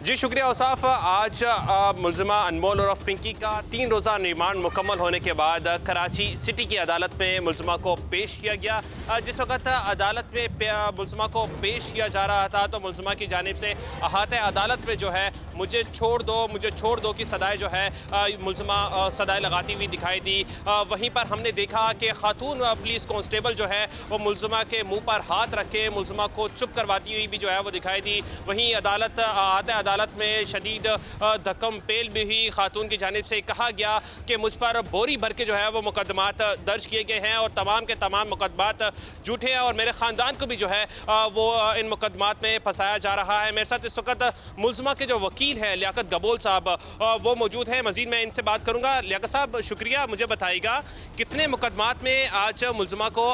जी शुक्रिया औसाफ। आज मुलजिमा अनमोल और पिंकी का 3 रोज़ा रिमांड मुकम्मल होने के बाद कराची सिटी की अदालत में मुलजिमा को पेश किया गया। जिस वक्त अदालत में मुलजिमा को पेश किया जा रहा था तो मुलजिमा की जानिब से अहाते अदालत में जो है मुझे छोड़ दो की सदाएं जो है मुलजिमा सदाएं लगाती हुई दिखाई दी। वहीं पर हमने देखा कि खातून पुलिस कांस्टेबल जो है वो मुलजिमा के मुंह पर हाथ रख के मुलजिमा को चुप करवाती हुई भी जो है वो दिखाई दी। वहीं अदालत में शदीद धक्कम पेल भी हुई। खातून की जानिब से कहा गया कि मुझ पर बोरी भर के जो है वो मुकदमात दर्ज किए गए हैं और तमाम के तमाम मुकदमात झूठे हैं और मेरे ख़ानदान को भी जो है वो इन मुकदमात में फंसाया जा रहा है। मेरे साथ इस वक्त मुलजिमा के जो वकील हैं लियाकत गबोल साहब वो मौजूद हैं। मजीद मैं इनसे बात करूंगा। लियाकत साहब शुक्रिया, मुझे बताइएगा कितने मुकदमात में आज मुलजिमा को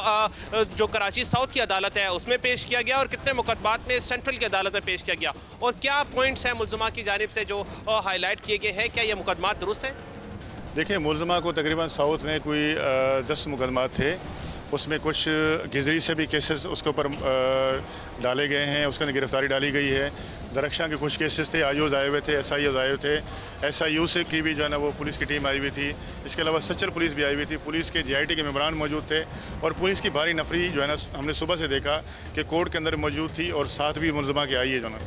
जो कराची साउथ की अदालत है उसमें पेश किया गया और कितने मुकदमात में सेंट्रल की अदालत में पेश किया गया और क्या पॉइंट्स हैं मुलजिमा की जानिब से जो हाईलाइट किए गए हैं, क्या ये मुकदमात दुरुस्त हैं? देखिए, मुलजिमा को तकरीबन साउथ में कोई 10 मुकदमात थे। उसमें कुछ गिजरी से भी केसेस उसके ऊपर डाले गए हैं, उसके अंदर गिरफ्तारी डाली गई है। दरख्शां के कुछ केसेस थे, आईओज आए हुए थे, एसआईओज आए हुए थे। एसआईयू से की भी जो है ना वो पुलिस की टीम आई हुई थी। इसके अलावा सचल पुलिस भी आई हुई थी। पुलिस के जीआईटी के मेंबरान मौजूद थे और पुलिस की भारी नफरी जो है ना हमने सुबह से देखा कि कोर्ट के अंदर मौजूद थी और साथ भी मुलजिमा के आई है। जो ना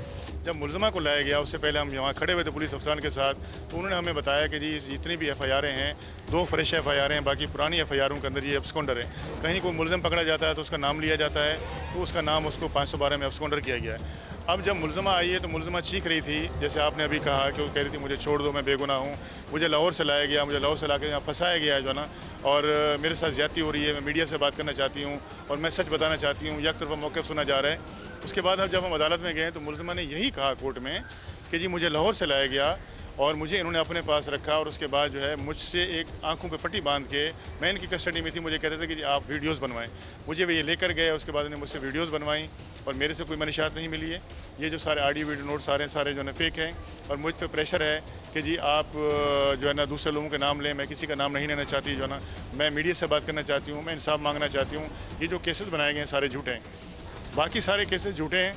जब मुलजिमा को लाया गया उससे पहले हम यहाँ खड़े हुए थे पुलिस अफसरान के साथ, तो उन्होंने हमें बताया कि जी जितनी भी एफआईआरें हैं 2 फ्रेश एफआईआर हैं, बाकी पुरानी एफआईआरों के अंदर ये एब्सकॉन्डर है। कहीं कोई मुलजिम पकड़ा जाता है तो उसका नाम लिया जाता है तो उसका नाम उसको 512 में एब्सकॉन्डर किया गया है। अब जब मुलजिमा आई है तो मुलजिमा चीख रही थी, जैसे आपने अभी कहा कि वो कह रही थी मुझे छोड़ दो, मैं बेगुनाह हूँ, मुझे लाहौर से लाया गया, मुझे लाहौर से लाकर यहाँ फंसाया गया है जो ना, और मेरे साथ ज्यादती हो रही है, मैं मीडिया से बात करना चाहती हूँ और मैं सच बताना चाहती हूँ। एक तरफा मौक़िफ़ सुना जा रहा है। उसके बाद अब जब हम अदालत में गए तो मुलजिमा ने यही कहा कोर्ट में कि जी मुझे लाहौर से लाया गया और मुझे इन्होंने अपने पास रखा और उसके बाद जो है मुझसे एक आंखों पे पट्टी बांध के, मैं इनकी कस्टडी में थी, मुझे कहते थे कि जी आप वीडियोस बनवाएं। मुझे वे ये लेकर गए, उसके बाद उन्होंने मुझसे वीडियोस बनवाई और मेरे से कोई मनीशात नहीं मिली है। ये जो सारे ऑडियो वीडियो नोट सारे जो है फेक हैं और मुझ पर प्रेशर है कि जी आप जो है ना दूसरे लोगों के नाम लें। मैं किसी का नाम नहीं लेना चाहती जो है ना, मैं मीडिया से बात करना चाहती हूँ, मैं इंसाफ मांगना चाहती हूँ। ये जो केसेस बनाए गए हैं सारे झूठे हैं, बाकी सारे केसेस झूठे हैं।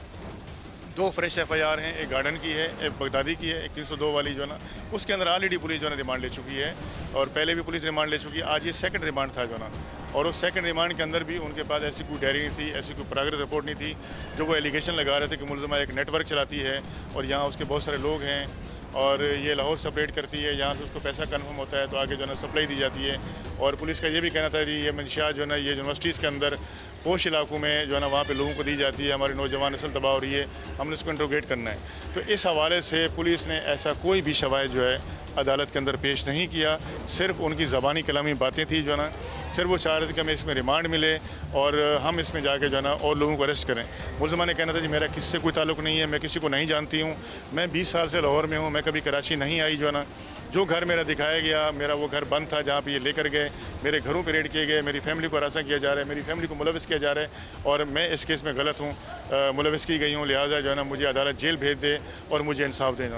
2 फ्रेश एफआईआर हैं, एक गार्डन की है, एक बगदादी की है, एक 302 वाली जो है ना उसके अंदर ऑलरेडी पुलिस जो है रिमांड ले चुकी है और पहले भी पुलिस रिमांड ले चुकी है। आज ये सेकंड रिमांड था जो ना, और उस सेकंड रिमांड के अंदर भी उनके पास ऐसी कोई डायरी नहीं थी, ऐसी कोई प्रोग्रेस रिपोर्ट नहीं थी। जो वो एलिगेशन लगा रहे थे कि मुलजिमा एक नेटवर्क चलाती है और यहाँ उसके बहुत सारे लोग हैं और ये लाहौर सपरेट करती है, यहाँ से उसको पैसा कन्फर्म होता है तो आगे जो है ना सप्लाई दी जाती है। और पुलिस का ये भी कहना था कि ये मंशियात जो है ना ये यूनिवर्सिटीज़ के अंदर पोश इलाकों में जो है ना वहाँ पे लोगों को दी जाती है, हमारी नौजवान नस्ल तबाह हो रही है, हमने उसको इंट्रोगेट करना है। तो इस हवाले से पुलिस ने ऐसा कोई भी शवायद जो है अदालत के अंदर पेश नहीं किया। सिर्फ उनकी ज़बानी कलामी बातें थी जो है ना, सिर्फ वो चाह रहे थे कि हमें इसमें रिमांड मिले और हम इसमें जाके जो है ना और लोगों को अरेस्ट करें। मुलजिमा ने कहना था जी मेरा किससे कोई ताल्लुक़ नहीं है, मैं किसी को नहीं जानती हूँ, मैं 20 साल से लाहौर में हूँ, मैं कभी कराची नहीं आई जो है ना। जो घर मेरा दिखाया गया, मेरा वो घर बंद था जहाँ पे ये लेकर गए, मेरे घरों पे रेड किए गए, मेरी फैमिली को हरासा किया जा रहा है, मेरी फैमिली को मुलविस किया जा रहा है और मैं इस केस में गलत हूँ, मुलविस की गई हूँ, लिहाजा जो है ना मुझे अदालत जेल भेज दे और मुझे इंसाफ दे।